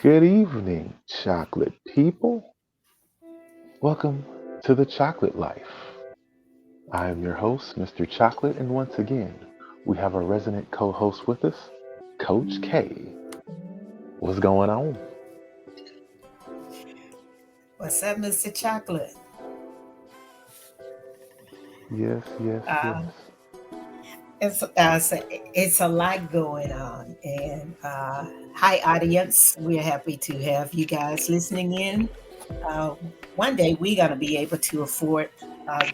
Good evening, chocolate people. Welcome to the Chocolate Life. I am your host, Mr. Chocolate, and once again, we have a resident co host with us, Coach K. What's going on? What's up, Mr. Chocolate? Yes, yes, Uh, yes. it's a lot going on. And hi, audience. We're happy to have you guys listening in. Uh, One day we're going to be able to afford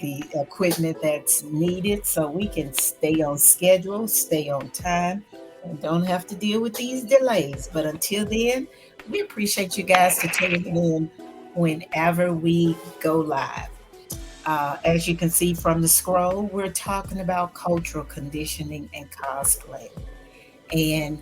the equipment that's needed so we can stay on schedule, stay on time, and don't have to deal with these delays. But until then, we appreciate you guys for tuning in whenever we go live. As you can see from the scroll, we're talking about cultural conditioning and cosplay. And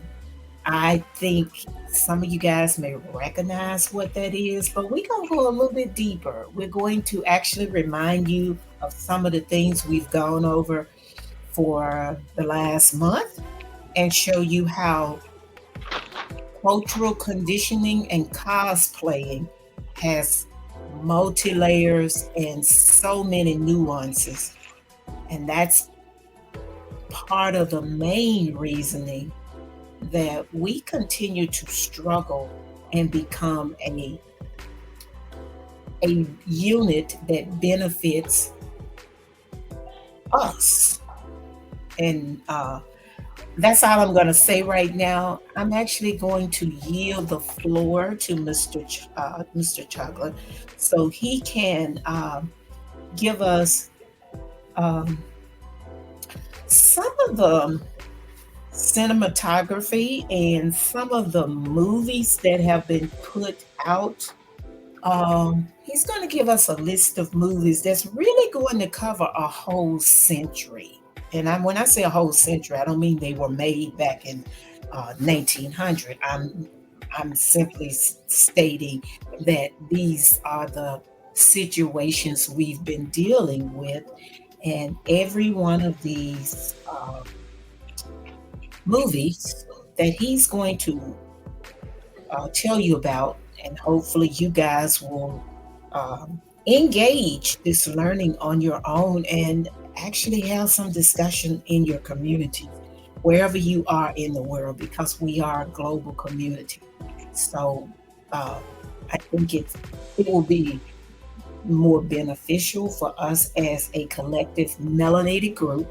I think some of you guys may recognize what that is, but we're going to go a little bit deeper. We're going to actually remind you of some of the things we've gone over for the last month and show you how cultural conditioning and cosplaying has multi layers and so many nuances. And that's part of the main reasoning that we continue to struggle and become a unit that benefits us. And that's all I'm going to say right now. I'm actually going to yield the floor to Mr. Chocolate so he can give us um, some of the cinematography and some of the movies that have been put out. He's going to give us a list of movies that's really going to cover a whole century. And when I say a whole century, I don't mean they were made back in 1900. I'm simply stating that these are the situations we've been dealing with, and every one of these movies that he's going to tell you about, and hopefully you guys will engage this learning on your own and actually have some discussion in your community, wherever you are in the world, because we are a global community. So uh, I think it will be more beneficial for us as a collective melanated group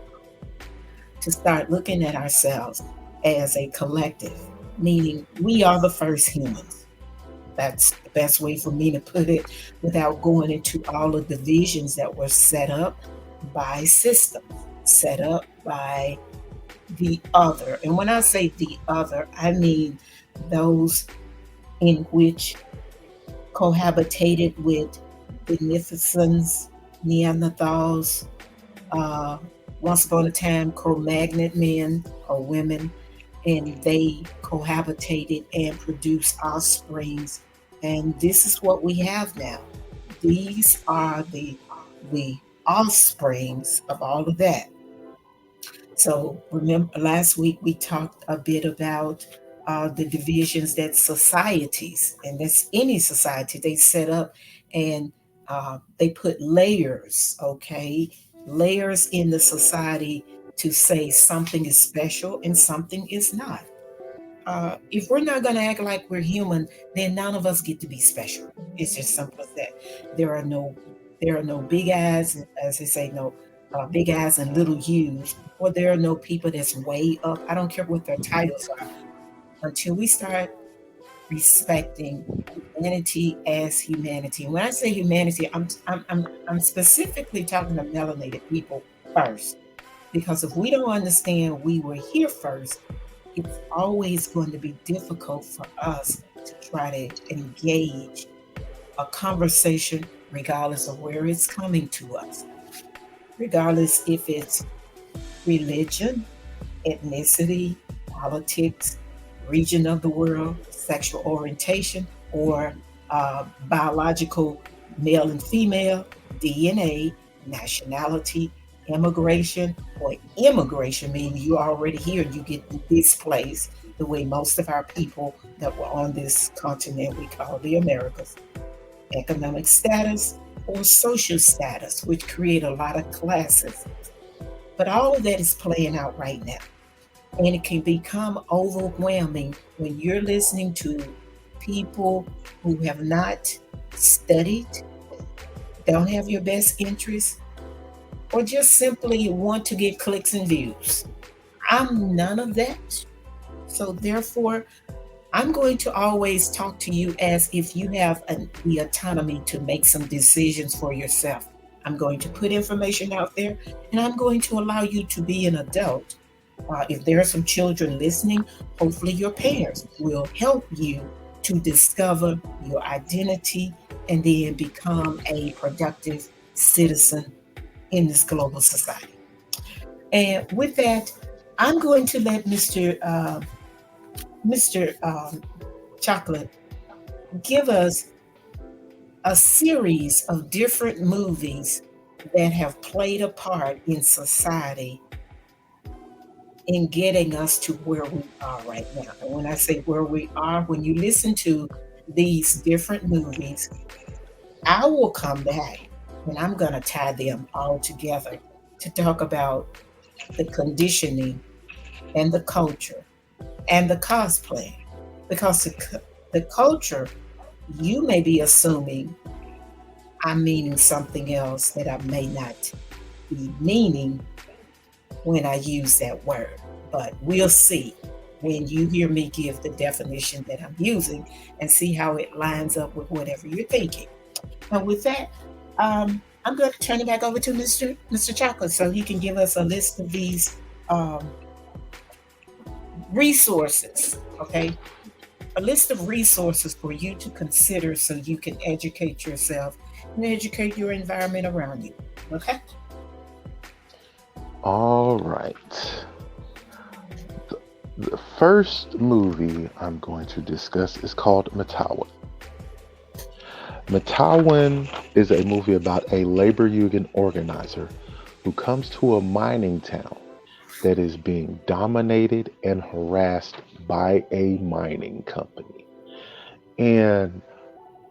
to start looking at ourselves as a collective, meaning we are the first humans. That's the best way for me to put it without going into all of the divisions that were set up by systems, set up by the other. And when I say the other, I mean those in which cohabitated with beneficence, Neanderthals, uh, once upon a time Cro-Magnon men or women, and they cohabitated and produced offsprings. And this is what we have now. These are the offsprings of all of that. So remember, last week we talked a bit about the divisions that societies, and that's any society, they set up, and they put layers, okay, layers in the society to say something is special and something is not. If we're not going to act like we're human, then none of us get to be special. It's just simple as that. There are no, there are no big eyes, as they say, no big eyes and little U's, or there are no people that's way up. I don't care what their titles are. Until we start respecting humanity as humanity. And when I say humanity, I'm specifically talking to melanated people first, because if we don't understand we were here first, it's always going to be difficult for us to try to engage a conversation, regardless of where it's coming to us, regardless if it's religion, ethnicity, politics, region of the world, sexual orientation, or biological male and female, DNA, nationality, immigration or immigration, meaning you're already here, you get displaced the way most of our people that were on this continent we call the Americas, economic status or social status, which create a lot of classes. But all of that is playing out right now. And it can become overwhelming when you're listening to people who have not studied, don't have your best interests, or just simply want to get clicks and views. I'm none of that. So, therefore, I'm going to always talk to you as if you have the autonomy to make some decisions for yourself. I'm going to put information out there and I'm going to allow you to be an adult. If there are some children listening, hopefully your parents will help you to discover your identity and then become a productive citizen in this global society. And with that, I'm going to let Mr. Chocolate give us a series of different movies that have played a part in society in getting us to where we are right now. And when I say where we are, when you listen to these different movies, I will come back and I'm going to tie them all together to talk about the conditioning and the culture and the cosplay. Because the culture, you may be assuming I'm meaning something else that I may not be meaning when I use that word. But we'll see when you hear me give the definition that I'm using and see how it lines up with whatever you're thinking. And with that, I'm going to turn it back over to Mr. Chocolate so he can give us a list of these um, resources, okay? A list of resources for you to consider so you can educate yourself and educate your environment around you, okay? All right. The first movie I'm going to discuss is called Matawan. Matawan is a movie about a labor union organizer who comes to a mining town that is being dominated and harassed by a mining company. And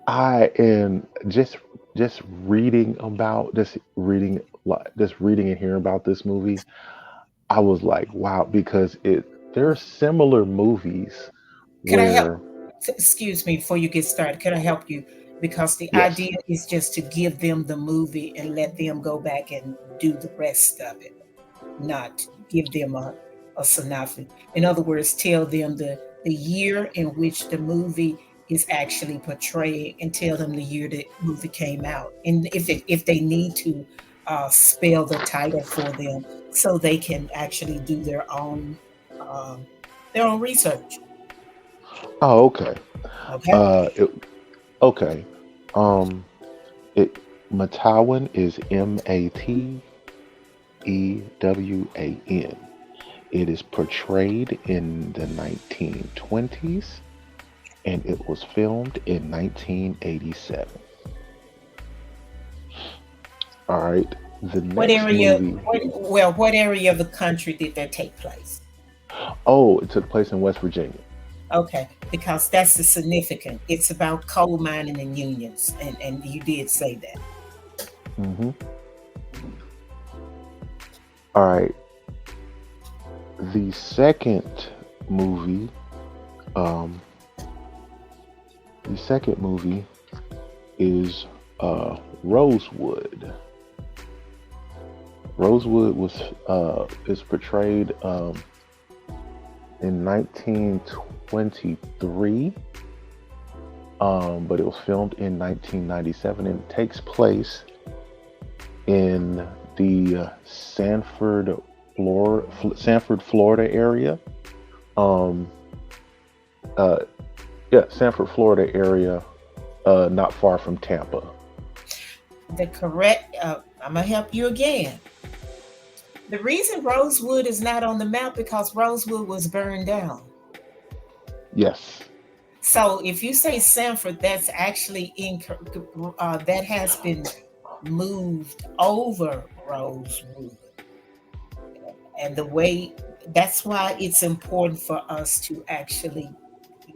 I am just reading about just reading and hearing about this movie. I was like, wow, because it there are similar movies Can I help? where Excuse me before you get started. Can I help you? Because the yes, idea is just to give them the movie and let them go back and do the rest of it, not give them a synopsis. In other words, tell them the year in which the movie is actually portrayed and tell them the year the movie came out. And if they need to spell the title for them so they can actually do um, their own research. oh okay. Okay. It, okay. Um it Matawan is Matawan. It is portrayed in the 1920s and it was filmed in 1987. All right. The What next area? movie, What area of the country did that take place? oh, it took place in West Virginia. Okay, because that's the significant. It's about coal mining and unions, and you did say that. Hmm. All right. The second movie, um, the second movie is Rosewood. Rosewood was is portrayed in 1923, but it was filmed in 1997 and it takes place in the Sanford, Florida area. Um, uh, yeah, Sanford, Florida area, not far from Tampa. The correct. I'm gonna help you again. The reason Rosewood is not on the map because Rosewood was burned down. Yes. So if you say Sanford, that's actually that has been moved over Rosewood. And the way that's why it's important for us to actually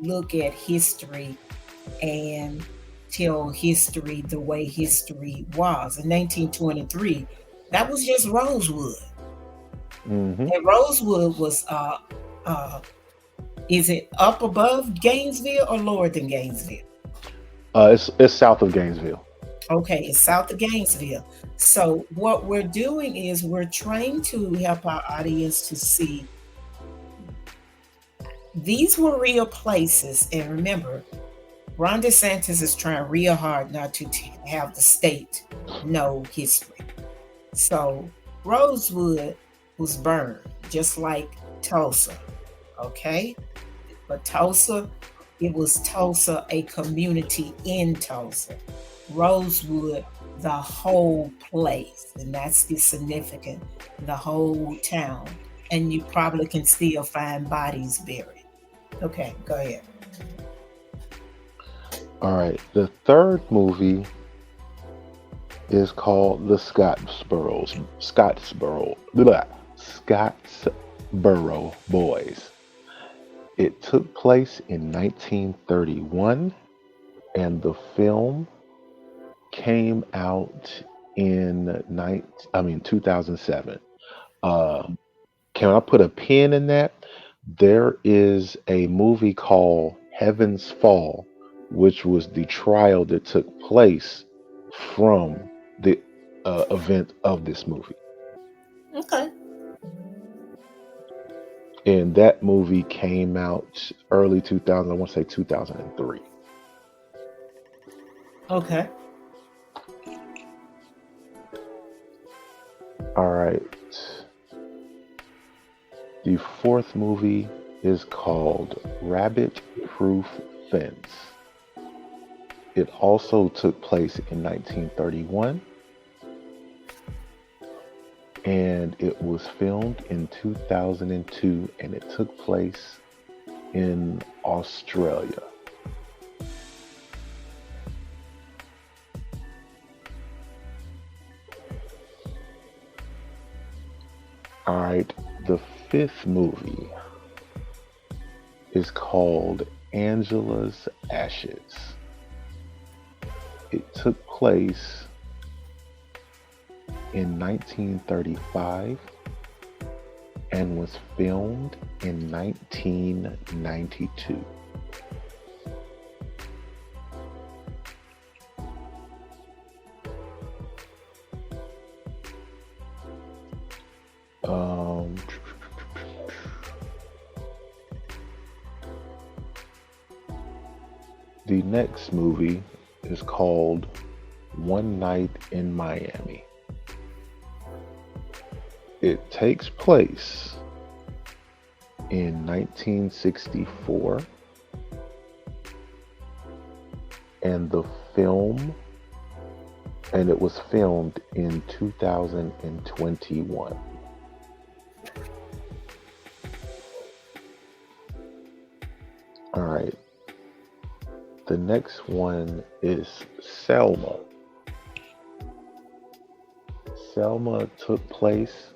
look at history and tell history the way history was. In 1923, that was just Rosewood. Hmm. And Rosewood was, uh, is it up above Gainesville or lower than Gainesville? It's south of Gainesville. Okay, it's south of Gainesville. So what we're doing is we're trying to help our audience to see these were real places. And remember, Ron DeSantis is trying real hard not to have the state know history. So Rosewood was burned, just like Tulsa. Okay, but Tulsa, it was Tulsa, a community in Tulsa. Rosewood, the whole place, and that's the significant, the whole town. And you probably can still find bodies buried. Okay, go ahead. All right. The third movie is called The Scottsboro Boys. It took place in 1931, and the film came out in 2007. Uh, can I put a pin in that? There is a movie called Heaven's Fall, which was the trial that took place from the event of this movie. Okay, And that movie came out early 2000, I want to say 2003. okay, All right. The fourth movie is called Rabbit Proof Fence. It also took place in 1931, and it was filmed in 2002, and it took place in Australia. All right, the fifth movie is called Angela's Ashes. It took place in 1935 and was filmed in 1992. Um, the next movie is called One Night in Miami. It takes place in 1964, and it was filmed in 2021. All right. The next one is Selma. Selma took place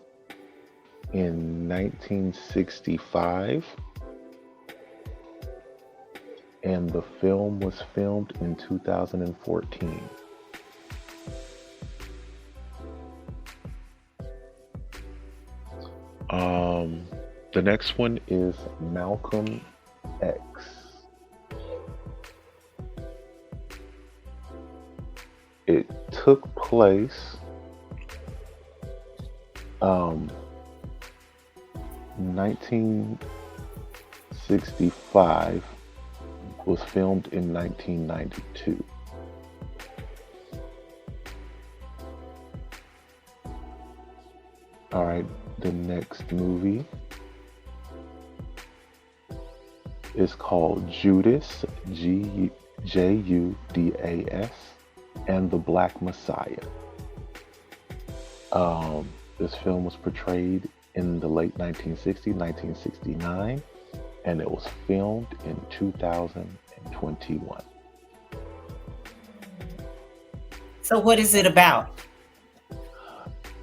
in 1965, and the film was filmed in 2014. The next one is Malcolm X. It took place 1965, was filmed in 1992. All right, the next movie is called Judas, Judas, and the Black Messiah. This film was portrayed in the late 1960s, 1969, and it was filmed in 2021. so what is it about?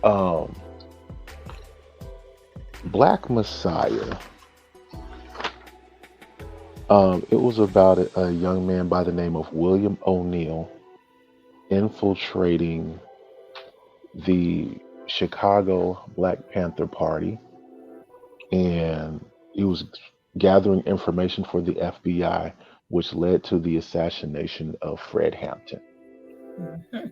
Um, Black Messiah. It was about a young man by the name of William O'Neill infiltrating the Chicago Black Panther Party, and he was gathering information for the FBI, which led to the assassination of Fred Hampton. Mhm.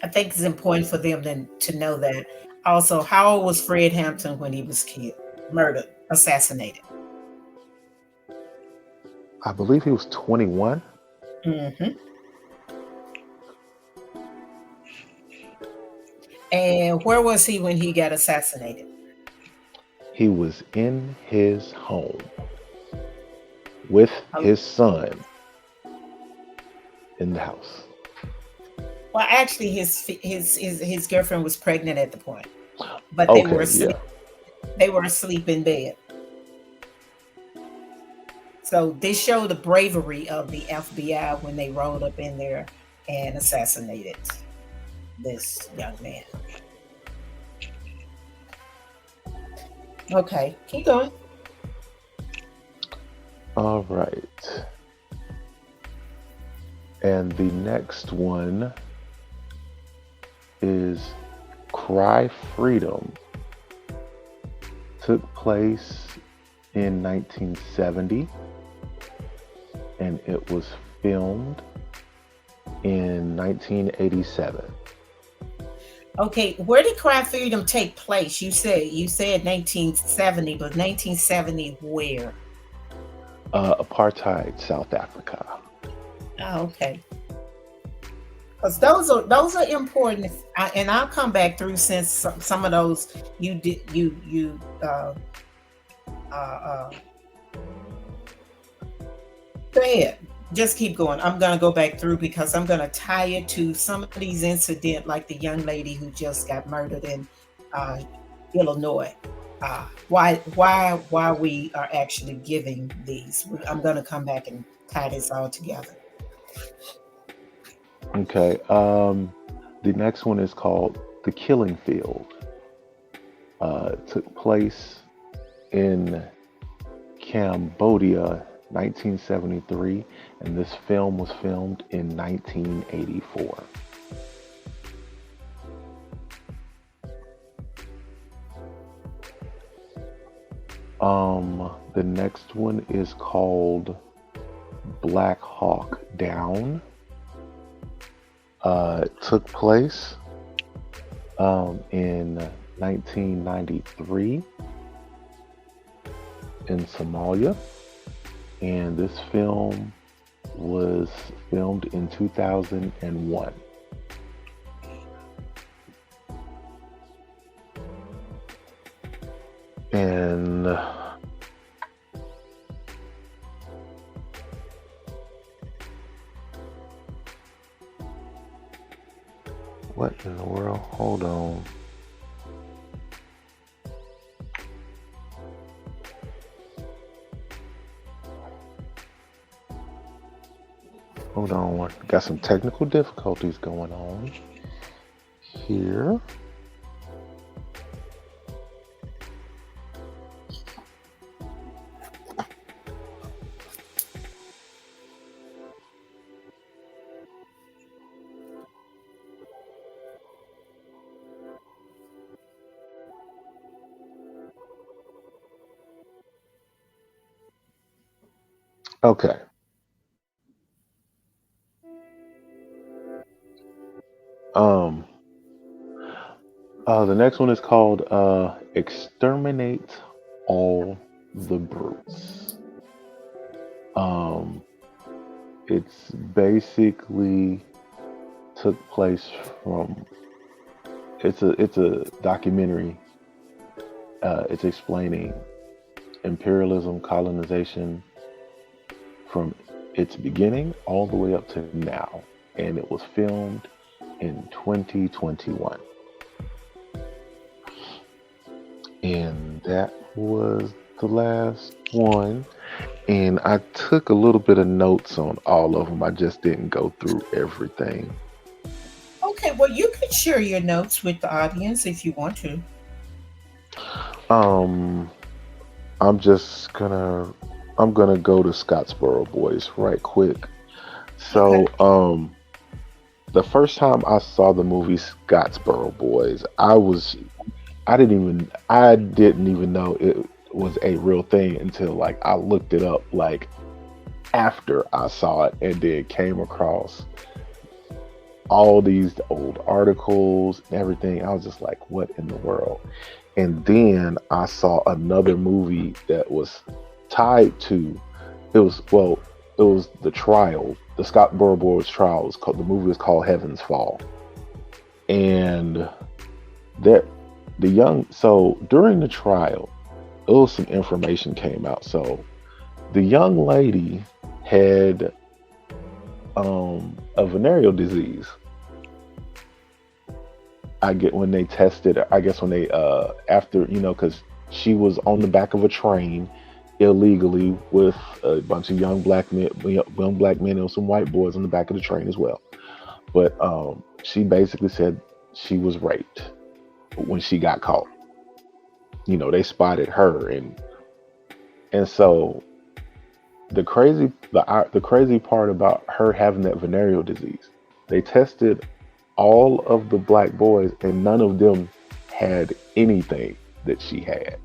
I think it's important for them to know that. Also, how old was Fred Hampton when he was killed, murdered, assassinated? I believe he was 21. Hmm. And where was he when he got assassinated? He was in his home with Oh, his son in the house. well, actually, his girlfriend was pregnant at the point, but they were Okay, asleep. yeah. They were asleep in bed. So this showed the bravery of the FBI when they rolled up in there and assassinated this young man. Okay, keep going. All right. And the next one is Cry Freedom. Took place in 1970 and it was filmed in 1987. Okay, where did Cry Freedom take place? You said 1970, but 1970 where? Apartheid South Africa. Oh, okay. Because those are important, and I'll come back through since some of those you did you uh go ahead. Just keep going. I'm gonna go back through because I'm gonna tie it to some of these incidents, like the young lady who just got murdered in uh, Illinois. Why we are actually giving these? I'm gonna come back and tie this all together. Okay. The next one is called The Killing Field. Took place in Cambodia, 1973, and this film was filmed in 1984. The next one is called Black Hawk Down. Took place in 1993 in Somalia, and this film was filmed in 2001. And what in the world? Hold on. Hold on. Got some technical difficulties going on here. Okay. Um, the next one is called Exterminate All the Brutes. Um, it's basically took place from it's a documentary. It's explaining imperialism, colonization from its beginning all the way up to now, and it was filmed in 2021. And that was the last one. And I took a little bit of notes on all of them. I just didn't go through everything. Okay, well, you could share your notes with the audience if you want to. Um, I'm just gonna I'm gonna go to Scottsboro Boys right quick. Okay. So, the first time I saw the movie Scottsboro Boys, I didn't even know it was a real thing until like I looked it up like after I saw it and then came across all these old articles and everything. I was just like, what in the world? And then I saw another movie that was tied to it was well, it was the trial, the Scott Boys trial. It was called, the movie was called Heaven's Fall. And that the young so during the trial, it was some information came out. So the young lady had a venereal disease. I get when they tested. I guess when they after because she was on the back of a train illegally with a bunch of young black men and some white boys on the back of the train as well. But she basically said she was raped when she got caught. They spotted her, and so the crazy part about her having that venereal disease, they tested all of the black boys, and none of them had anything that she had.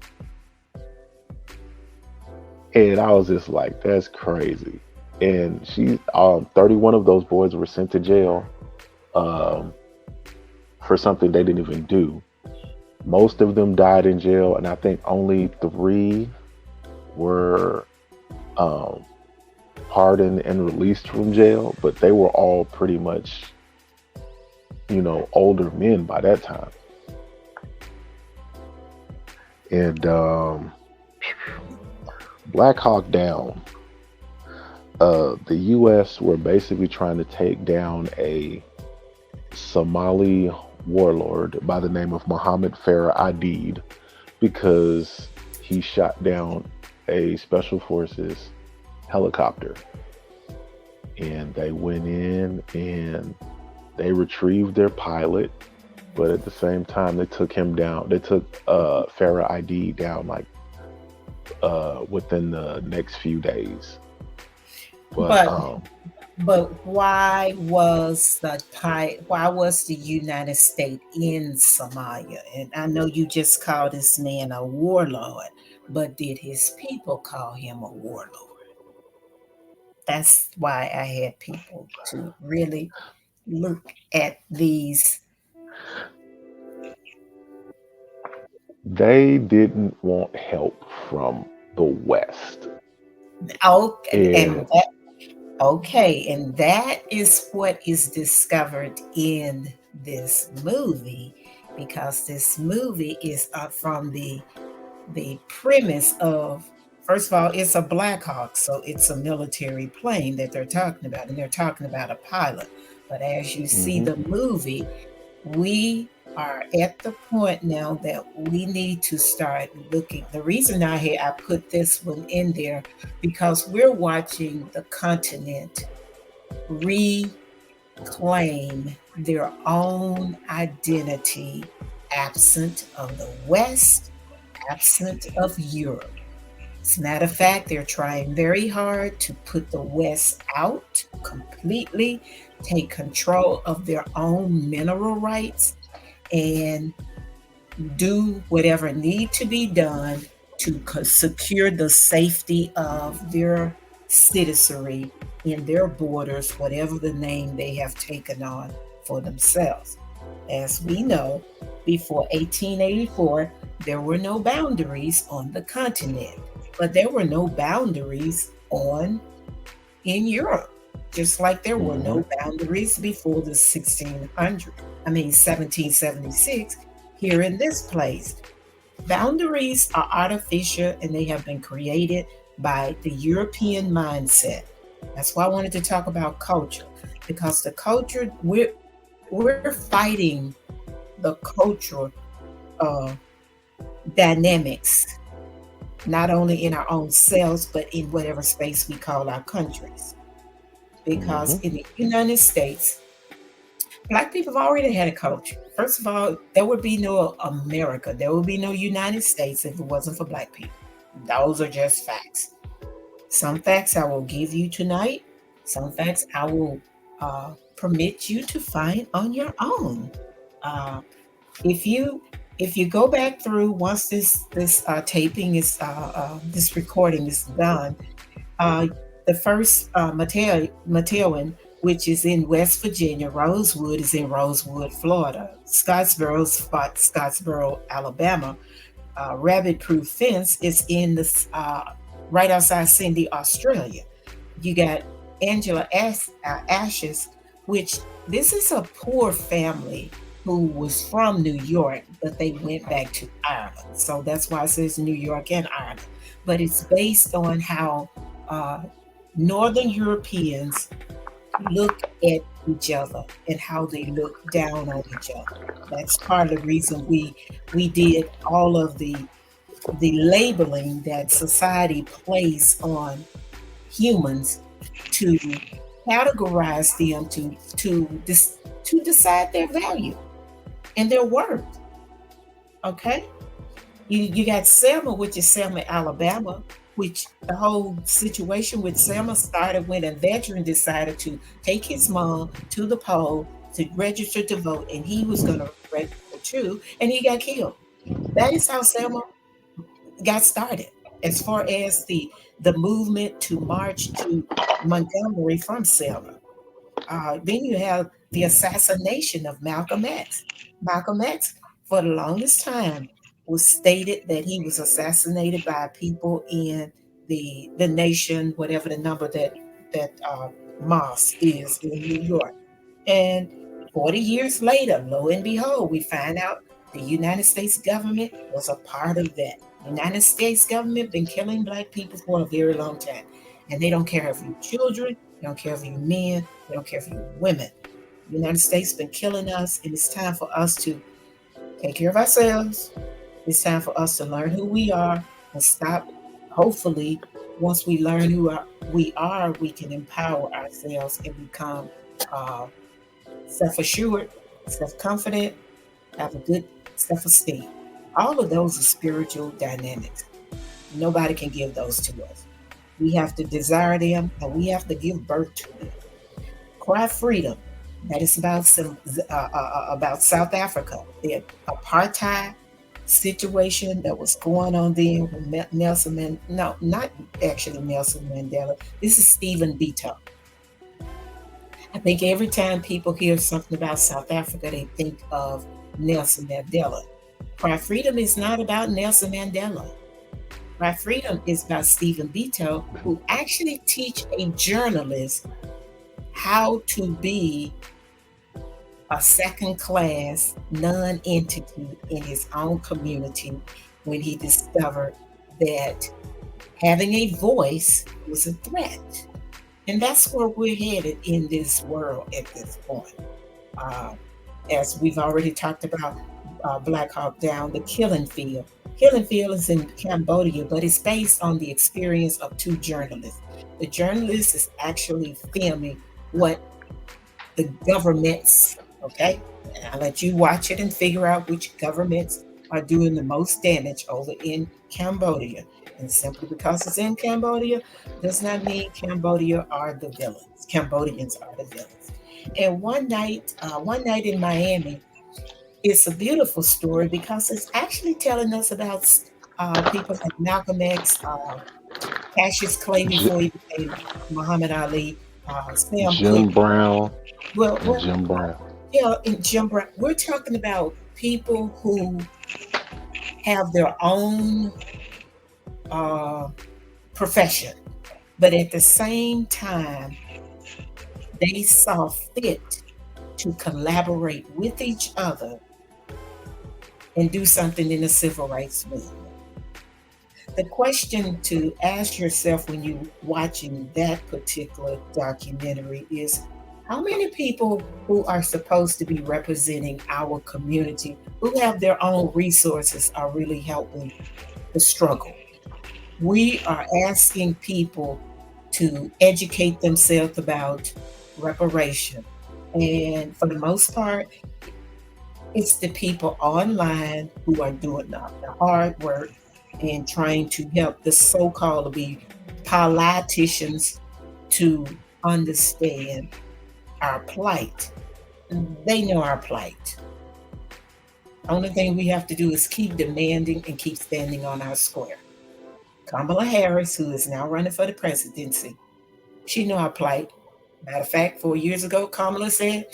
And I was just like, that's crazy. And 31 of those boys were sent to jail um, for something they didn't even do. Most of them died in jail, and I think only three were um, pardoned and released from jail, but they were all pretty much, older men by that time. And Black Hawk Down, the U.S. were basically trying to take down a Somali warlord by the name of Mohammed Farah Aidid because he shot down a special forces helicopter. And they went in and they retrieved their pilot, but at the same time they took him down. They took Farah ID down like within the next few days. But But why was the United States in Somalia? And I know you just called this man a warlord, but did his people call him a warlord? That's why I had people to really look at these. they didn't want help from the West. Oh, and And that, okay, and that is what is discovered in this movie, because this movie is from the premise of, first of all, it's a Black Hawk, so it's a military plane that they're talking about, and they're talking about a pilot. But as you see mhm, the movie, we are at the point now that we need to start looking. The reason I put this one in there, because we're watching the continent reclaim their own identity, absent of the West, absent of Europe. As a matter of fact, they're trying very hard to put the West out completely, take control of their own mineral rights, and do whatever need to be done to secure the safety of their citizenry in their borders, whatever the name they have taken on for themselves. As we know, before 1884, there were no boundaries on the continent, but there were no boundaries on in Europe, just like there were mhm, no boundaries before the 1776 here in this place. Boundaries are artificial and they have been created by the European mindset. That's why I wanted to talk about culture, because the culture, we're fighting the cultural uh, dynamics, not only in our own selves, but in whatever space we call our countries. Because mhm, in the United States, Black people have already had a culture. First of all, there would be no America. There would be no United States if it wasn't for Black people. Those are just facts. Some facts I will give you tonight. Some facts I will permit you to find on your own. Uh, if you if you go back through once this taping is this recording is done, uh, the first Mateoan, which is in West Virginia, Rosewood is in Rosewood, Florida, Scottsboro, Alabama. Rabbit Proof Fence is in the right outside Sydney, Australia. You got Angela Ashes, which this is a poor family who was from New York, but they went back to Ireland. So that's why it says New York and Ireland. But it's based on how uh, Northern Europeans look at each other and how they look down on each other. That's part of the reason we did all of the labeling that society places on humans to categorize them to decide their value and their worth. Okay, you got Selma, which is Selma, Alabama, which the whole situation with Selma started when a veteran decided to take his mom to the poll to register to vote, and he was going to register too, and he got killed. That is how Selma got started. As far as the movement to march to Montgomery from Selma, then you have the assassination of Malcolm X. Malcolm X, for the longest time, was stated that he was assassinated by people in the nation, whatever the number that mosque is in New York. And 40 years later, lo and behold, we find out the United States government was a part of that. The United States government been killing Black people for a very long time. And they don't care if you're children, they don't care if you're men, they don't care if you're women. The United States been killing us, and it's time for us to take care of ourselves. It's time for us to learn who we are and stop. Hopefully, once we learn we are, we can empower ourselves and become uh, self-assured, self-confident, have a good self-esteem. All of those are spiritual dynamics. Nobody can give those to us. We have to desire them and we have to give birth to them. Cry freedom. That is about South Africa. The apartheid situation that was going on then with no, not actually Nelson Mandela. This is Stephen Bito. I think every time people hear something about South Africa, they think of Nelson Mandela. Cry Freedom is not about Nelson Mandela. Cry Freedom is about Stephen Bito, who actually teach a journalist how to be a second class non-entity in his own community when he discovered that having a voice was a threat. And that's where we're headed in this world at this point. Uh, as we've already talked about Black Hawk Down, the Killing Field. Killing Field is in Cambodia, but it's based on the experience of two journalists. The journalist is actually filming what the governments, okay? And I'll let you watch it and figure out which governments are doing the most damage over in Cambodia. And simply because it's in Cambodia does not mean Cambodia are the villains. Cambodians are the villains. And one night in Miami, it's a beautiful story because it's actually telling us about people like Malcolm X, Cassius Clay before he became Muhammad Ali, Sam Cooke. Jim Brown Well, and well, Jim Brown. yeah, and Jim Brown. We're talking about people who have their own uh, profession, but at the same time, they saw fit to collaborate with each other and do something in the civil rights movement. The question to ask yourself when you're watching that particular documentary is how many people who are supposed to be representing our community, who have their own resources, are really helping the struggle? We are asking people to educate themselves about reparation, And for the most part, it's the people online who are doing the hard work and trying to help the so-called be politicians to understand our plight. They know our plight. Only thing we have to do is keep demanding and keep standing on our square. Kamala Harris, who is now running for the presidency, she knew our plight. Matter of fact, 4 years ago, Kamala said,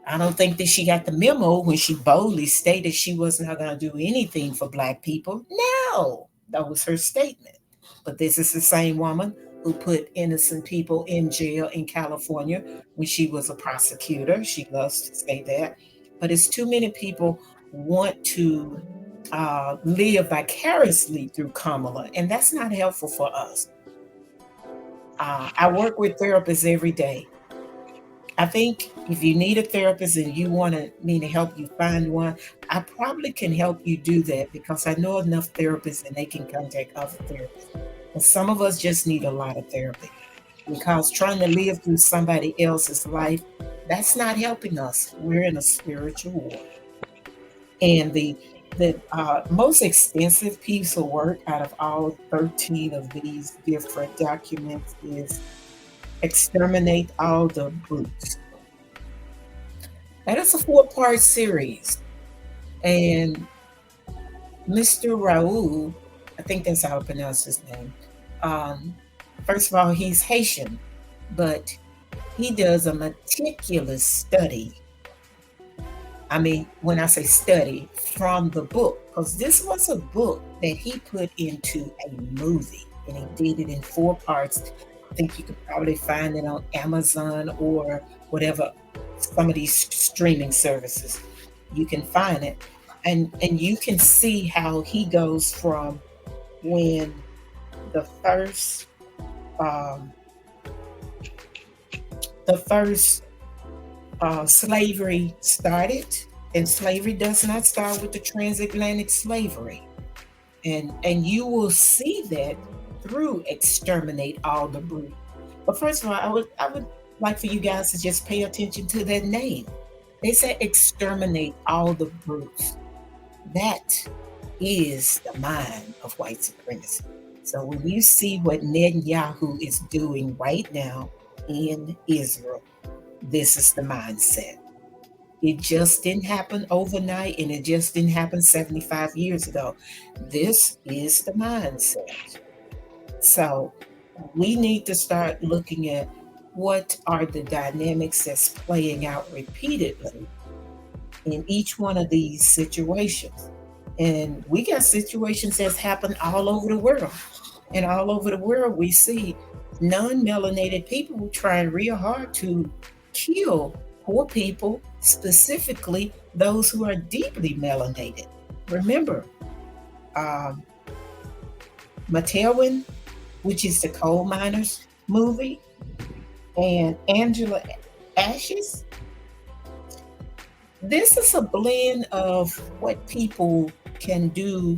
I don't think that she got the memo when she boldly stated she was not going to do anything for Black people. No, that was her statement. But this is the same woman who put innocent people in jail in California when she was a prosecutor. She loves to say that. But it's too many people want to live vicariously through Kamala, and that's not helpful for us. I work with therapists every day. I think if you need a therapist and you want me to help you find one, I probably can help you do that because I know enough therapists and they can contact other therapists. But some of us just need a lot of therapy because trying to live through somebody else's life, that's not helping us. We're in a spiritual war. And the most extensive piece of work out of all 13 of these different documents is Exterminate All the Brutes. That is a four-part series. And Mr. Raoul, I think that's how I pronounce his name. Um, First of all, he's Haitian, but he does a meticulous study. I mean, when I say study, from the book, because this was a book that he put into a movie and he did it in four parts. I think you could probably find it on Amazon or whatever, some of these streaming services. You can find it. And you can see how he goes from when the first um, slavery started, and slavery does not start with the transatlantic slavery, and you will see that through Exterminate All the Brute. But first of all, I would like for you guys to just pay attention to that name. They say Exterminate All the Brutes. That is the mind of white supremacy. So when you see what Netanyahu is doing right now in Israel, this is the mindset. It just didn't happen overnight and it just didn't happen 75 years ago. This is the mindset. So we need to start looking at what are the dynamics that's playing out repeatedly in each one of these situations. And we got situations that's happened all over the world. And all over the world, we see non melanated people trying real hard to kill poor people, specifically those who are deeply melanated. Remember, um, Matewin, which is the coal miners movie, and Angela Ashes. This is a blend of what people can do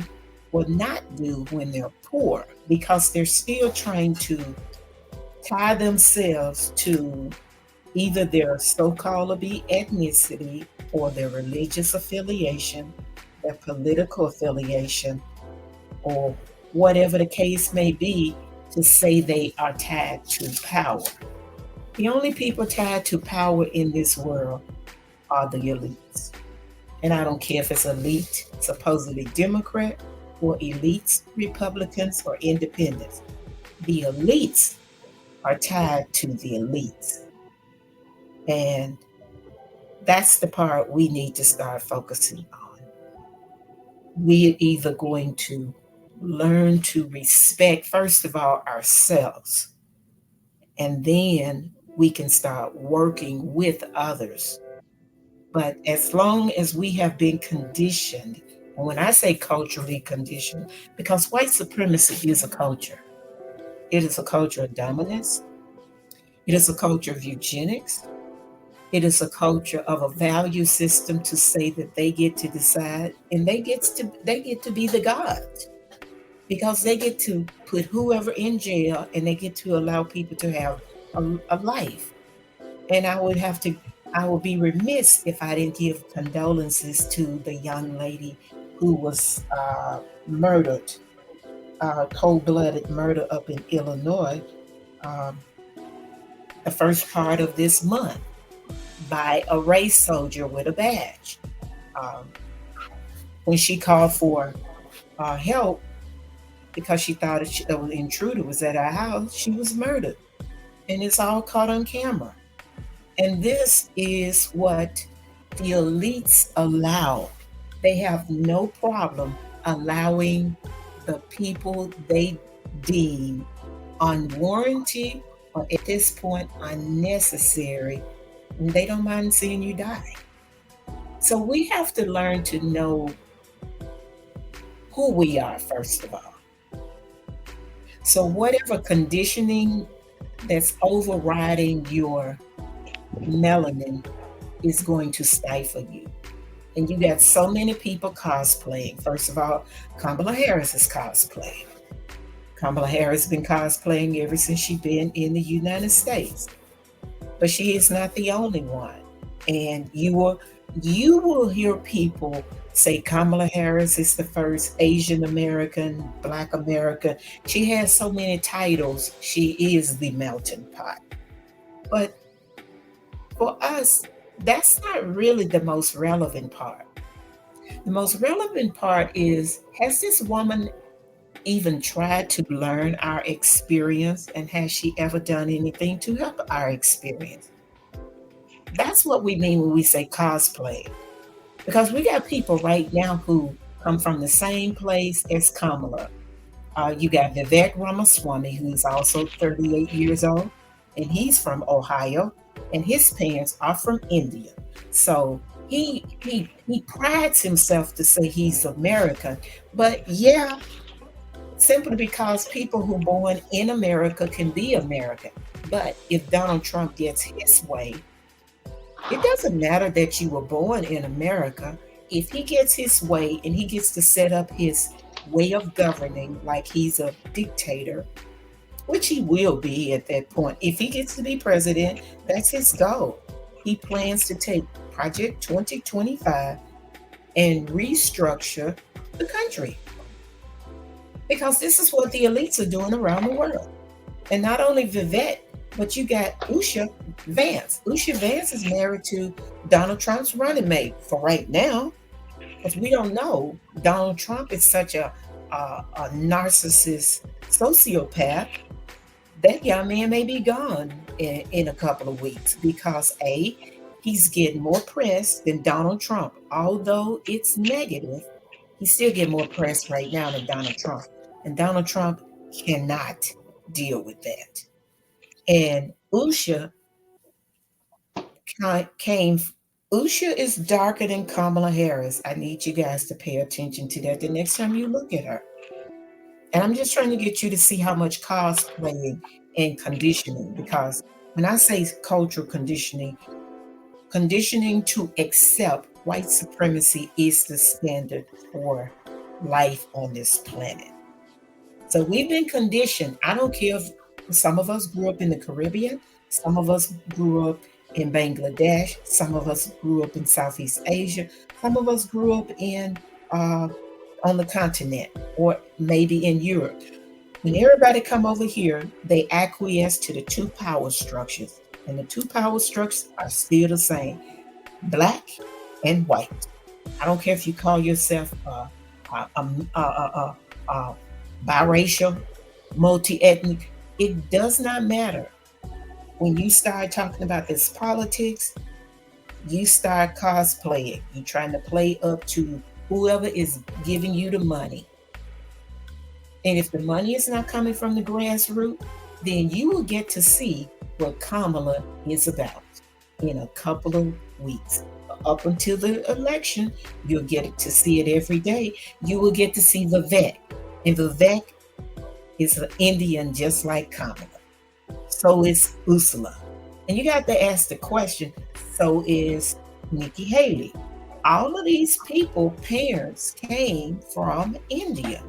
or not do when they're poor because they're still trying to tie themselves to either their so-called ethnicity or their religious affiliation, their political affiliation, or whatever the case may be, to say they are tied to power. The only people tied to power in this world are the elites. And I don't care if it's elite, supposedly Democrat, or elites, Republicans, or independents. The elites are tied to the elites. And that's the part we need to start focusing on. We're either going to learn to respect, first of all, ourselves, and then we can start working with others. But as long as we have been conditioned, and when I say culturally conditioned, because white supremacy is a culture, it is a culture of dominance, it is a culture of eugenics, it is a culture of a value system to say that they get to decide and they get to be the gods because they get to put whoever in jail and they get to allow people to have a life. And I would be remiss if I didn't give condolences to the young lady who was murdered, cold blooded murder up in Illinois, um, the first part of this month by a race soldier with a badge. Um, when she called for help because she thought an intruder was at her house, she was murdered. And it's all caught on camera. And this is what the elites allow. They have no problem allowing the people they deem unwarranted or at this point unnecessary. And they don't mind seeing you die. So we have to learn to know who we are, first of all. So, whatever conditioning that's overriding your melanin is going to stifle you. And you got so many people cosplaying. First of all, Kamala Harris is cosplaying. Kamala Harris has been cosplaying ever since she's been in the United States. But she is not the only one. And you will hear people say Kamala Harris is the first Asian American, Black American. She has so many titles. She is the melting pot. But for us, that's not really the most relevant part. The most relevant part is, has this woman even tried to learn our experience, and has she ever done anything to help our experience? That's what we mean when we say cosplay. Because we got people right now who come from the same place as Kamala. You got Vivek Ramaswamy, who's also 38 years old, and he's from Ohio, and his parents are from India. So he prides himself to say he's American, but yeah, simply because people who born in America can be American. But if Donald Trump gets his way, it doesn't matter that you were born in America. If he gets his way and he gets to set up his way of governing like he's a dictator, which he will be at that point. If he gets to be president, that's his goal. He plans to take Project 2025 and restructure the country. Because this is what the elites are doing around the world. And not only Vivek, but you got Usha Vance. Usha Vance is married to Donald Trump's running mate for right now. Because we don't know, Donald Trump is such a narcissist sociopath. That young man may be gone in a couple of weeks because A, he's getting more press than Donald Trump. Although it's negative, he's still getting more press right now than Donald Trump. And Donald Trump cannot deal with that. And came. Usha is darker than Kamala Harris. I need you guys to pay attention to that the next time you look at her. And I'm just trying to get you to see how much cosplaying and conditioning, because when I say cultural conditioning, conditioning to accept white supremacy is the standard for life on this planet. So we've been conditioned. I don't care if some of us grew up in the Caribbean, some of us grew up in Bangladesh, some of us grew up in Southeast Asia, some of us grew up in on the continent or maybe in Europe. When everybody come over here, they acquiesce to the two power structures, and the two power structures are still the same: black and white. I don't care if you call yourself biracial, multi-ethnic. It does not matter. When you start talking about this politics, you start cosplaying. You're trying to play up to whoever is giving you the money. And if the money is not coming from the grassroots, then you will get to see what Kamala is about in a couple of weeks. Up until the election, you'll get to see it every day. You will get to see Vivek. And Vivek is an Indian just like Kamala. So is Ursula. And you got to ask the question, so is Nikki Haley. All of these people, parents came from India.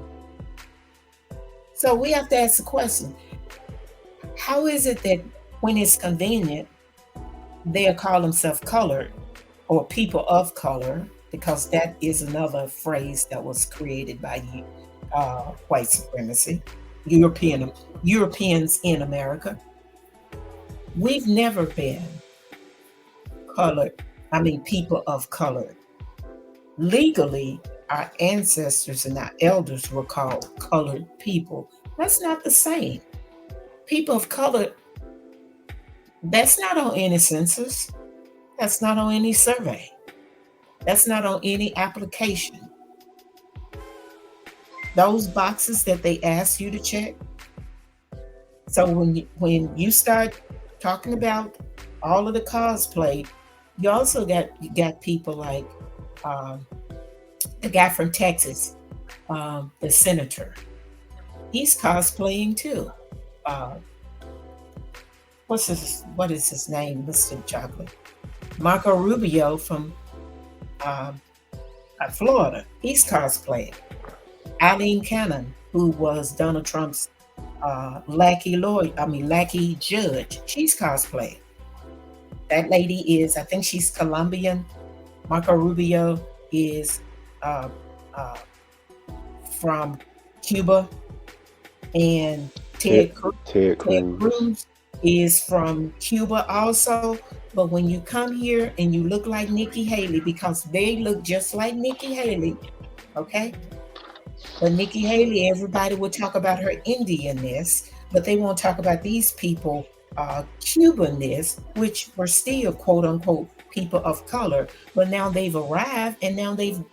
So we have to ask the question, how is it that when it's convenient, they'll call themselves colored or people of color, because that is another phrase that was created by white supremacy, European Europeans in America. We've never been colored. I mean, people of color. Legally, our ancestors and our elders were called colored people. That's not the same. People of color, that's not on any census. That's not on any survey. That's not on any application. Those boxes that they ask you to check. So when you start talking about all of the cosplay, you also got people like um, the guy from Texas, the senator. He's cosplaying too. Uh, what is his name, Mr. Chocolate? Marco Rubio from um, Florida. He's cosplaying. Eileen Cannon, who was Donald Trump's lackey judge, she's cosplaying. That lady is, I think she's Colombian. Marco Rubio is uh, uh, from Cuba, and Ted, Ted Ted Ted Cruz. Cruz is from Cuba also. But when you come here and you look like Nikki Haley, because they look just like Nikki Haley, okay? But Nikki Haley, everybody will talk about her Indianness, but they won't talk about these people Cubanness, which were still quote unquote people of color. But now they've arrived, and now they've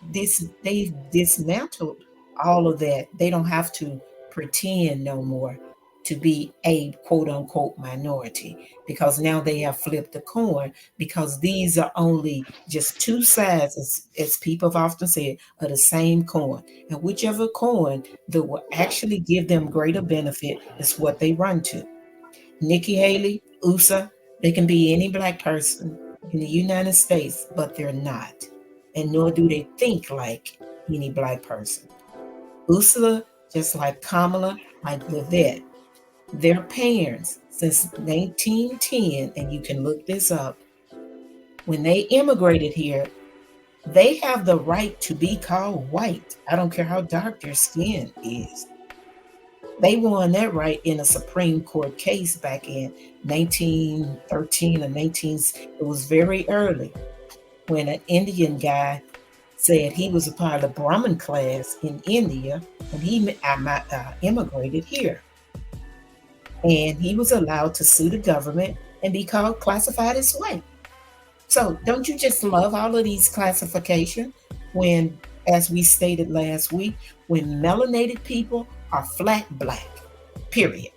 dismantled all of that. They don't have to pretend no more to be a quote unquote minority, because now they have flipped the coin, because these are only just two sides, as people have often said, of the same coin. And whichever coin that will actually give them greater benefit is what they run to. Nikki Haley, USA, they can be any black person in the United States, but they're not. And nor do they think like any black person. Ursula, just like Kamala, like Vivette, their parents since 1910, and you can look this up, when they immigrated here, they have the right to be called white. I don't care how dark their skin is. They won that right in a Supreme Court case back in 1913 or 19. It was very early when an Indian guy said he was a part of the Brahmin class in India when he immigrated here. And he was allowed to sue the government and be called classified as white. So don't you just love all of these classifications when, as we stated last week, when melanated people are flat black, period.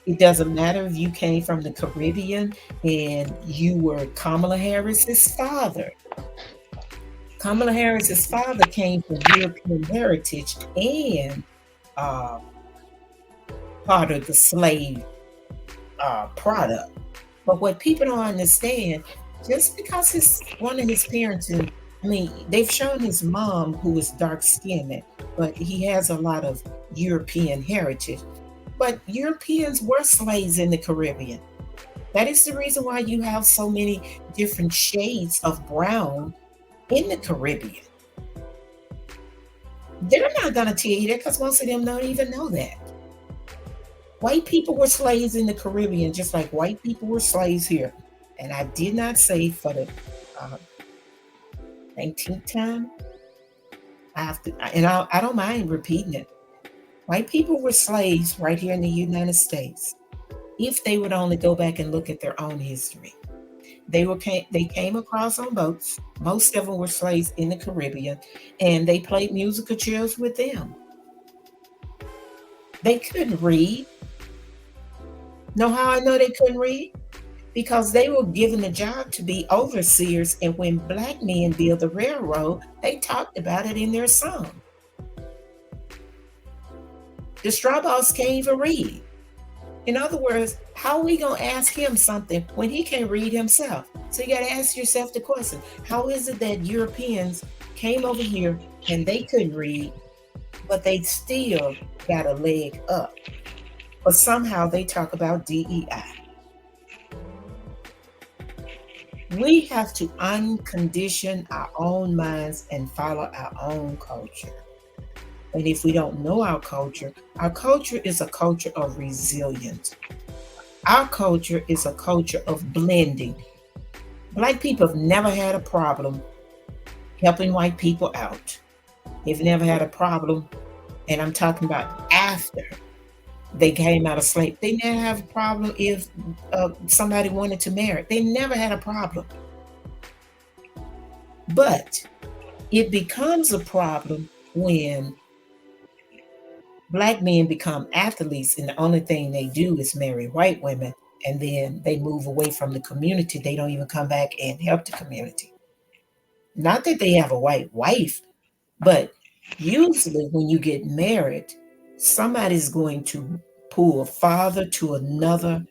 It doesn't matter if you came from the Caribbean and you were Kamala Harris's father. Kamala Harris's father came from European heritage and uh, part of the slave product. But what people don't understand, just because one of his parents, and I mean, they've shown his mom who is dark skinned, but he has a lot of European heritage. But Europeans were slaves in the Caribbean. That is the reason why you have so many different shades of brown in the Caribbean. They're not going to tell you that because most of them don't even know that. White people were slaves in the Caribbean, just like white people were slaves here. And I did not say for the 19th time. I have to, and I don't mind repeating it. White people were slaves right here in the United States. If they would only go back and look at their own history, they came across on boats. Most of them were slaves in the Caribbean, and they played musical chairs with them. They couldn't read. Know how I know they couldn't read? Because they were given the job to be overseers, and when black men built the railroad, they talked about it in their song. The straw boss can't even read. In other words, how are we going to ask him something when he can't read himself? So you got to ask yourself the question, how is it that Europeans came over here and they couldn't read, but they still got a leg up? But somehow they talk about DEI. We have to uncondition our own minds and follow our own culture. And if we don't know our culture is a culture of resilience. Our culture is a culture of blending. Black people have never had a problem helping white people out. They've never had a problem, and I'm talking about after they came out of slavery. They never have a problem if somebody wanted to marry. They never had a problem. But it becomes a problem when black men become athletes and the only thing they do is marry white women, and then they move away from the community. They don't even come back and help the community. Not that they have a white wife, but usually when you get married, somebody's going to pull a father to another,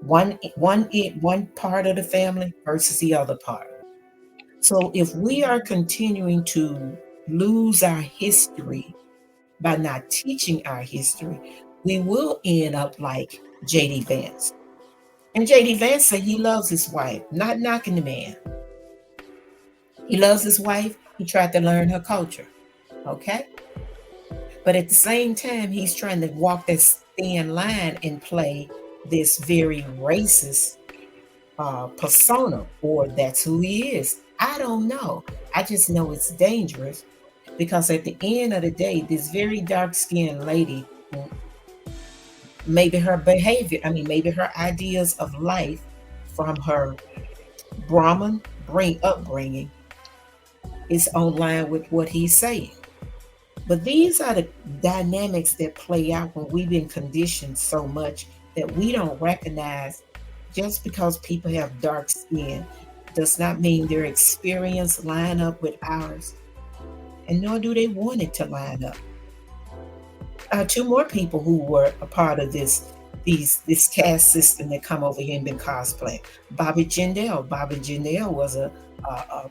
one part of the family versus the other part. So if we are continuing to lose our history by not teaching our history, we will end up like JD Vance. And JD Vance said he loves his wife, not knocking the man. He loves his wife. He tried to learn her culture. Okay. But at the same time, he's trying to walk this thin line and play this very racist persona, or that's who he is. I don't know. I just know it's dangerous because at the end of the day, this very dark skinned lady, maybe her behavior, I mean, maybe her ideas of life from her Brahmin upbringing is online with what he's saying. But these are the dynamics that play out when we've been conditioned so much that we don't recognize just because people have dark skin does not mean their experience line up with ours, and nor do they want it to line up. Two more people who were a part of this caste system that come over here and been cosplaying. Bobby Jindal. Bobby Jindal was a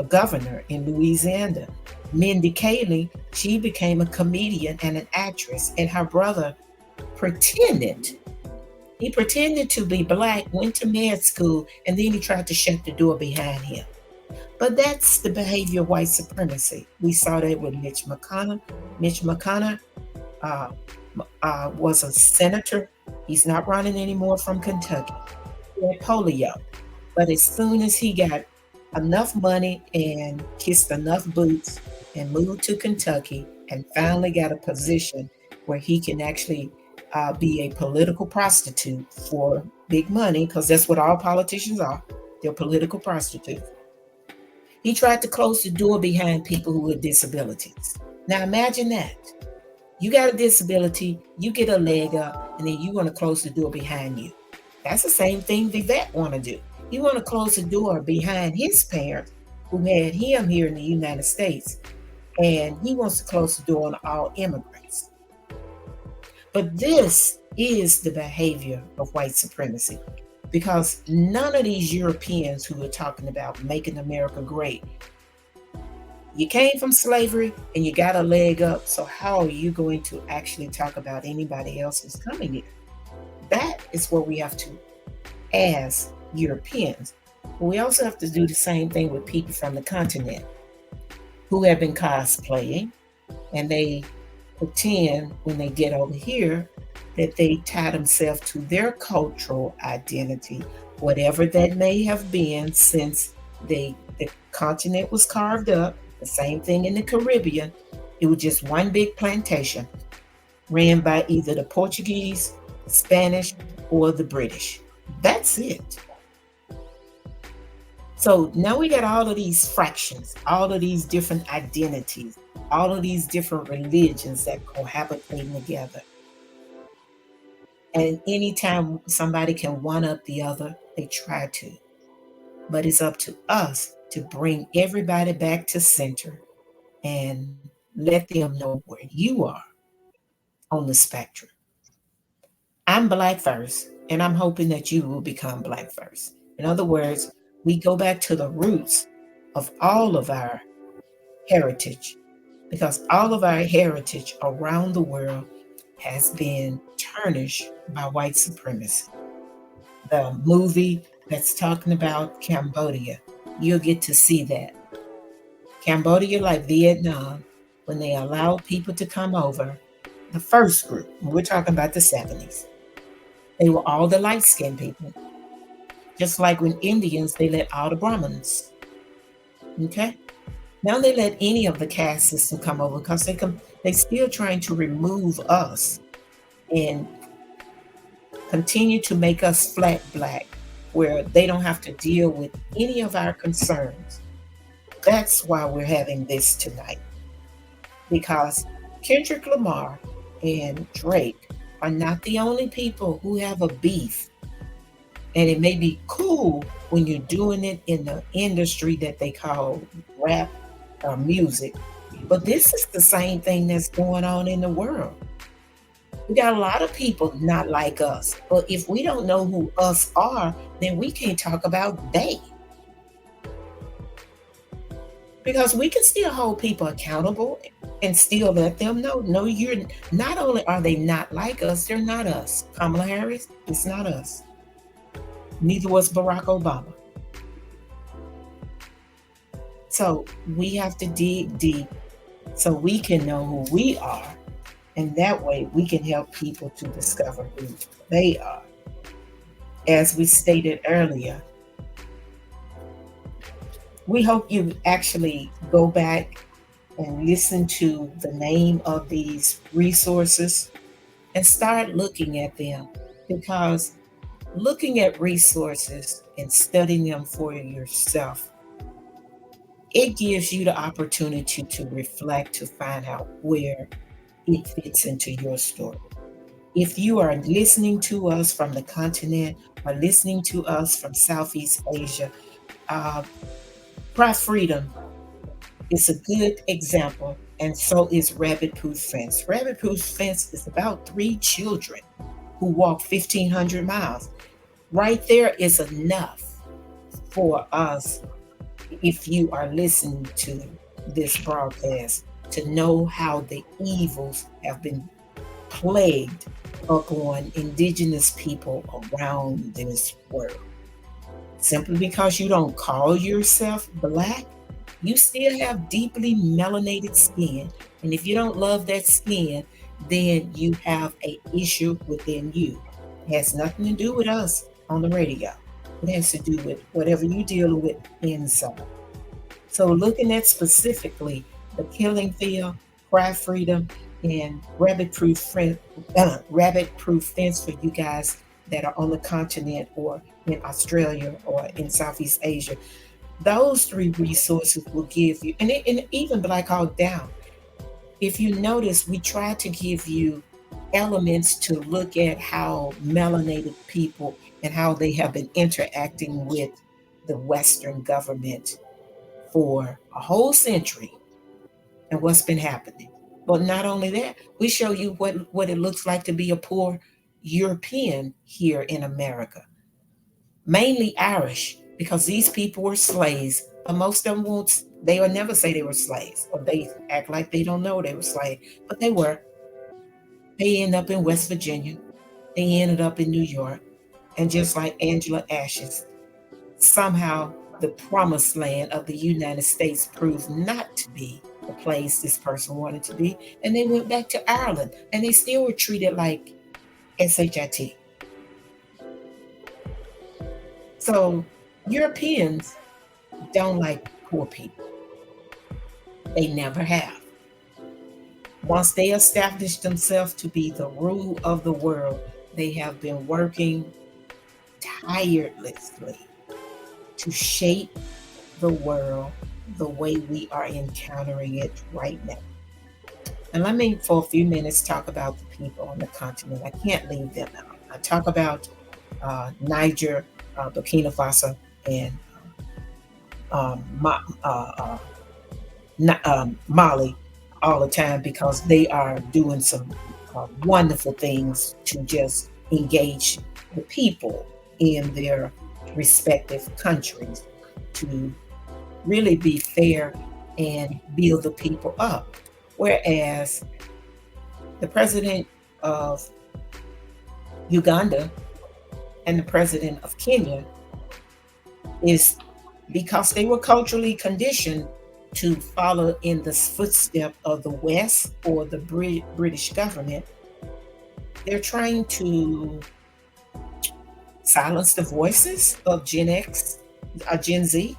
governor in Louisiana. Mindy Kaling, she became a comedian and an actress, and her brother pretended. He pretended to be black, went to med school, and then he tried to shut the door behind him. But that's the behavior of white supremacy. We saw that with Mitch McConnell. Mitch McConnell uh, was a senator. He's not running anymore from Kentucky. He had polio. But as soon as he got enough money and kissed enough boots and moved to Kentucky and finally got a position where he can actually be a political prostitute for big money, because that's what all politicians are. They're political prostitutes. He tried to close the door behind people who with disabilities. Now imagine that. You got a disability, you get a leg up, and then you want to close the door behind you. That's the same thing Vivette want to do. He want to close the door behind his parents who had him here in the United States, and he wants to close the door on all immigrants. But this is the behavior of white supremacy, because none of these Europeans who are talking about making America great, you came from slavery and you got a leg up, so how are you going to actually talk about anybody else who's coming here? That is what we have to as Europeans. But we also have to do the same thing with people from the continent who have been cosplaying, and they pretend when they get over here that they tie themselves to their cultural identity, whatever that may have been since the continent was carved up. The same thing in the Caribbean. It was just one big plantation ran by either the Portuguese, Spanish, or the British. That's it. So now we got all of these fractions, all of these different identities, all of these different religions that cohabitating together. And anytime somebody can one up the other, they try to. But it's up to us to bring everybody back to center and let them know where you are on the spectrum. I'm black first, and I'm hoping that you will become black first. In other words, we go back to the roots of all of our heritage, because all of our heritage around the world has been tarnished by white supremacy. The movie that's talking about Cambodia. You'll get to see that. Cambodia, like Vietnam, when they allowed people to come over, the first group, we're talking about the 70s, they were all the light skinned people. Just like when Indians, they let all the Brahmins. Okay? Now they let any of the caste system come over because they still trying to remove us and continue to make us flat black where they don't have to deal with any of our concerns. That's why we're having this tonight. Because Kendrick Lamar and Drake are not the only people who have a beef. And it may be cool when you're doing it in the industry that they call rap or music. But this is the same thing that's going on in the world. We got a lot of people not like us. But if we don't know who us are, then we can't talk about they. Because we can still hold people accountable and still let them know, no, you're not only are they not like us, they're not us. Kamala Harris, it's not us. Neither was Barack Obama. So we have to dig deep so we can know who we are. And that way we can help people to discover who they are. As we stated earlier, we hope you actually go back and listen to the name of these resources and start looking at them, because looking at resources and studying them for yourself, it gives you the opportunity to reflect, to find out where it fits into your story. If you are listening to us from the continent or listening to us from Southeast Asia, uh, Cry Freedom is a good example, and so is Rabbit Proof Fence. Rabbit Proof Fence is about 3 children who walk 1,500 miles. Right there is enough for us, if you are listening to this broadcast, to know how the evils have been plagued upon indigenous people around this world. Simply because you don't call yourself black, you still have deeply melanated skin. And if you don't love that skin, then you have a issue within you. It has nothing to do with us on the radio. It has to do with whatever you deal with inside. So looking at specifically the Killing Field, Cry Freedom, and Rabbit Proof Fence for you guys that are on the continent or in Australia or in Southeast Asia. Those 3 resources will give you, and even Black Hawk Down. If you notice, we try to give you elements to look at how melanated people and how they have been interacting with the Western government for a whole century and what's been happening. But not only that, we show you what it looks like to be a poor European here in America, mainly Irish, because these people were slaves, but most of them won't. They will never say they were slaves, or they act like they don't know they were slaves, but they were. They ended up in West Virginia. They ended up in New York, and just like Angela Ashes, somehow the promised land of the United States proved not to be the place this person wanted to be, and they went back to Ireland, and they still were treated like SHIT. So Europeans don't like poor people. They never have. Once they established themselves to be the rule of the world, they have been working tirelessly to shape the world the way we are encountering it right now. And let me, for a few minutes, talk about the people on the continent. I can't leave them out. I talk about Niger, Burkina Faso, and Ma- Mali all the time, because they are doing some wonderful things to just engage the people in their respective countries to really be fair and build the people up. Whereas the president of Uganda and the president of Kenya is because they were culturally conditioned to follow in the footstep of the West or the British government. They're trying to silence the voices of Gen X, Gen Z,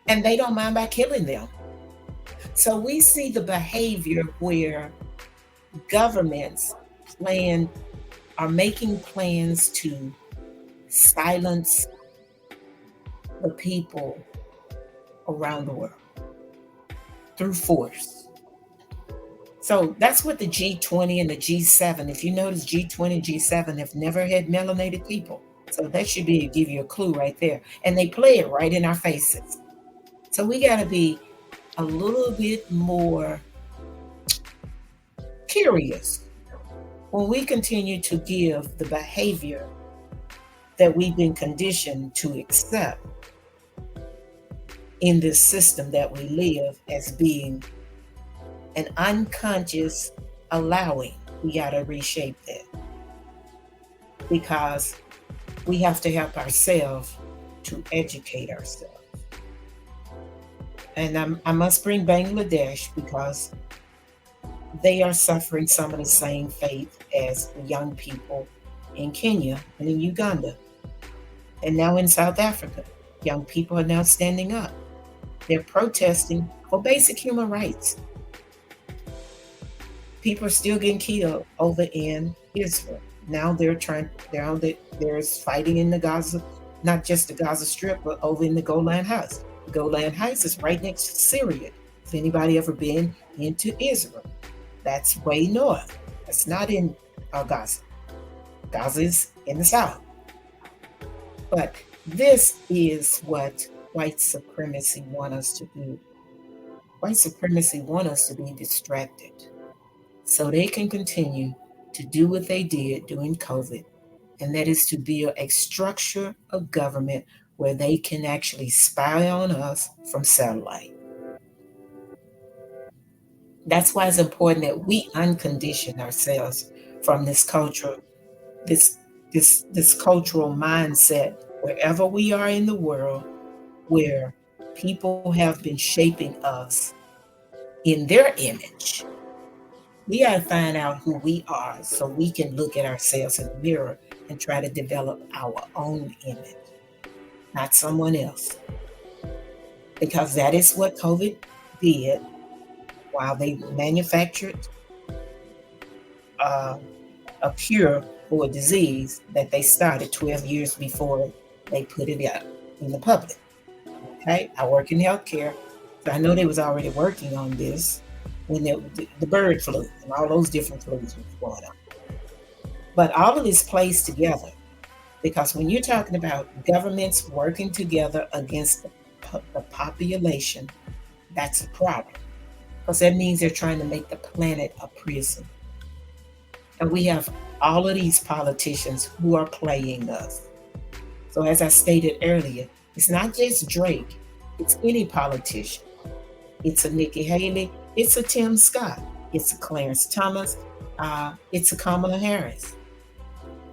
and they don't mind by killing them. So we see the behavior where governments plan are making plans to silence the people around the world through force. So that's what the G20 and the G7, if you notice, G20 and G7 have never had melanated people. So that should be give you a clue right there. And they play it right in our faces. So we got to be a little bit more curious when we continue to give the behavior that we've been conditioned to accept in this system that we live as being an unconscious allowing. We got to reshape that because we have to help ourselves to educate ourselves. And I must bring Bangladesh because they are suffering some of the same fate as the young people in Kenya and in Uganda. And now in South Africa, young people are now standing up. They're protesting for basic human rights. People are still getting killed over in Israel. Now there's fighting in the Gaza, not just the Gaza Strip, but over in the Golan Heights. The Golan Heights is right next to Syria. If anybody ever been into Israel, that's way north. That's not in Gaza. Gaza is in the south. But this is what white supremacy want us to do. White supremacy want us to be distracted so they can continue to do what they did during COVID, and that is to build a structure of government where they can actually spy on us from satellite. That's why it's important that we uncondition ourselves from this culture, this this cultural mindset wherever we are in the world, where people have been shaping us in their image. We got to find out who we are so we can look at ourselves in the mirror and try to develop our own image, not someone else. Because that is what COVID did while they manufactured uh, a cure for a disease that they started 12 years before they put it out in the public. Okay, I work in healthcare, so I know they was already working on this when the bird flu and all those different flus was going on. But all of this plays together because when you're talking about governments working together against the population, that's a problem because that means they're trying to make the planet a prison. And we have all of these politicians who are playing us. So as I stated earlier, it's not just Drake, it's any politician. It's a Nikki Haley, it's a Tim Scott, it's a Clarence Thomas, it's a Kamala Harris,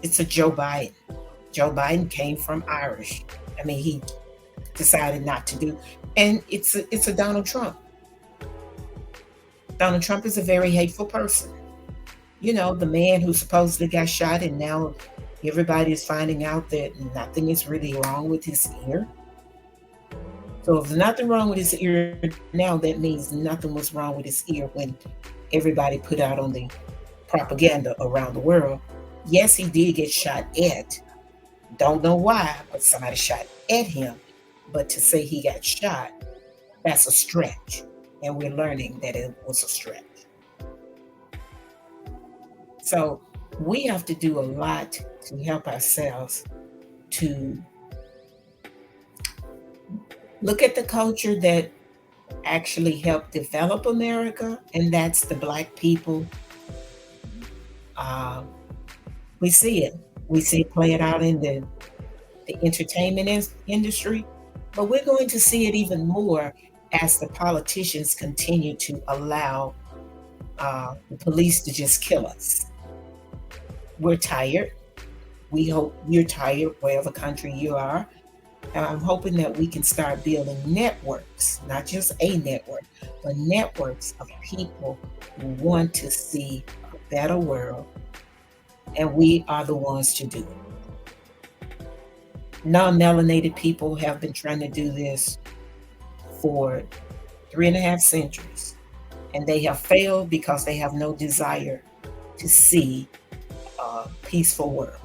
it's a Joe Biden. Joe Biden came from Irish. I mean, he decided not to do, and it's a Donald Trump. Donald Trump is a very hateful person. You know, the man who supposedly got shot, and now everybody is finding out that nothing is really wrong with his ear. So if there's nothing wrong with his ear now, that means nothing was wrong with his ear when everybody put out on the propaganda around the world. Yes, he did get shot at. Don't know why, but somebody shot at him. But to say he got shot, that's a stretch. And we're learning that it was a stretch. So we have to do a lot to help ourselves to look at the culture that actually helped develop America, and that's the Black people. Uh, we see it. We see it playing out in the entertainment industry, but we're going to see it even more as the politicians continue to allow the police to just kill us. We're tired. We hope you're tired, wherever country you are. And I'm hoping that we can start building networks, not just a network, but networks of people who want to see a better world, and we are the ones to do it. Non-melanated people have been trying to do this for 3.5 centuries, and they have failed because they have no desire to see a peaceful world.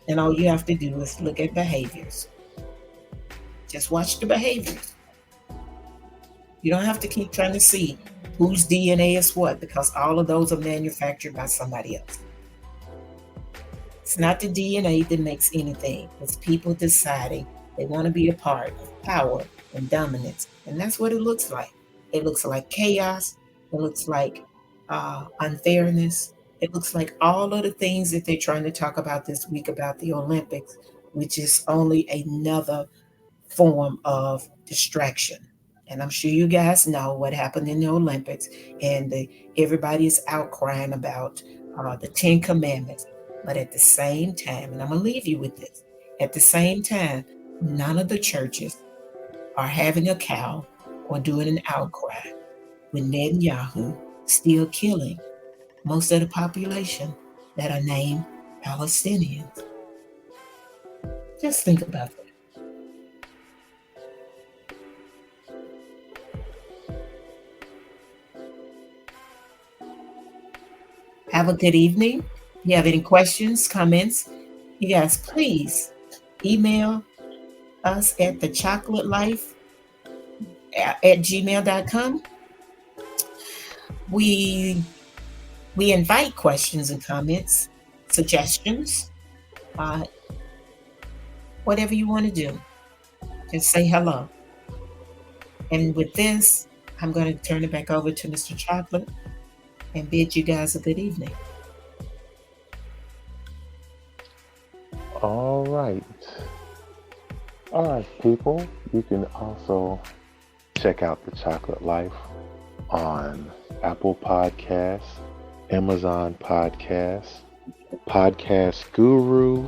And all you have to do is look at behaviors. Just watch the behaviors. You don't have to keep trying to see whose DNA is what, because all of those are manufactured by somebody else. It's not the DNA that makes anything. It's people deciding they want to be a part of power and dominance. And that's what it looks like. It looks like chaos. It looks like unfairness. It looks like all of the things that they're trying to talk about this week about the Olympics, which is only another form of distraction. And I'm sure you guys know what happened in the Olympics, and everybody is outcrying about the Ten Commandments. But at the same time, and I'm going to leave you with this, at the same time, none of the churches are having a cow or doing an outcry with Netanyahu still killing most of the population that are named Palestinians. Just think about that. Have a good evening. If you have any questions, comments, you guys please email us at thechocolatetelife@gmail.com. We invite questions and comments, suggestions, uh, whatever you want to do. Just say hello. And with this, I'm going to turn it back over to Mr. Chocolate and bid you guys a good evening. All right. All right, people. You can also check out The Chocolate Life on Apple Podcasts, Amazon Podcasts, Podcast Guru,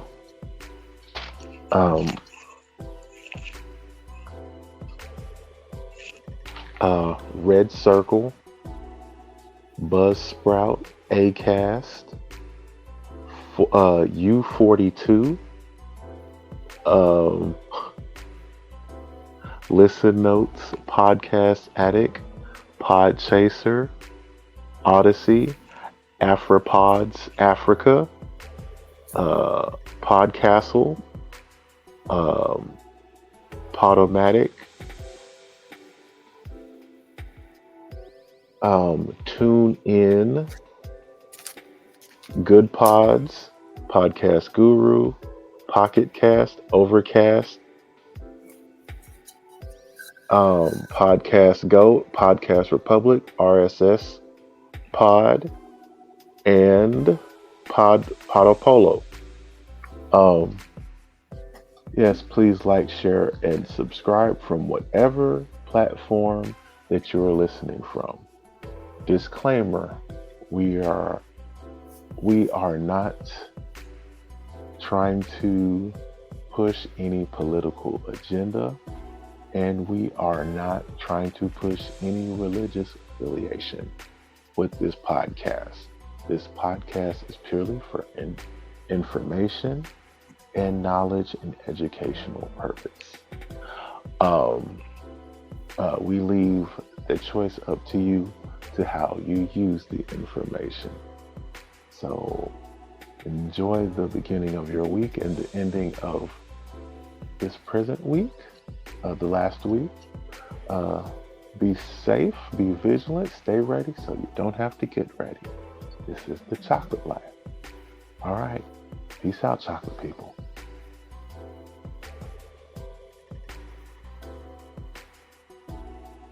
Red Circle, Buzzsprout, Acast, U42, Listen Notes, Podcast Addict, Podchaser, Odyssey, Afropods Africa, Podcastle, Podomatic, Tune In, Good Pods, Podcast Guru, Pocket Cast, Overcast, Podcast Goat, Podcast Republic, RSS Pod, and Podopolo. Yes, please like, share, and subscribe from whatever platform that you are listening from. Disclaimer: we are not trying to push any political agenda, and we are not trying to push any religious affiliation with this podcast. This podcast is purely for information and knowledge and educational purpose. We leave the choice up to you to how you use the information. So enjoy the beginning of your week and the ending of this present week, the last week. Be safe, be vigilant, stay ready so you don't have to get ready. This is the Chocolate Life. All right. Peace out, chocolate people.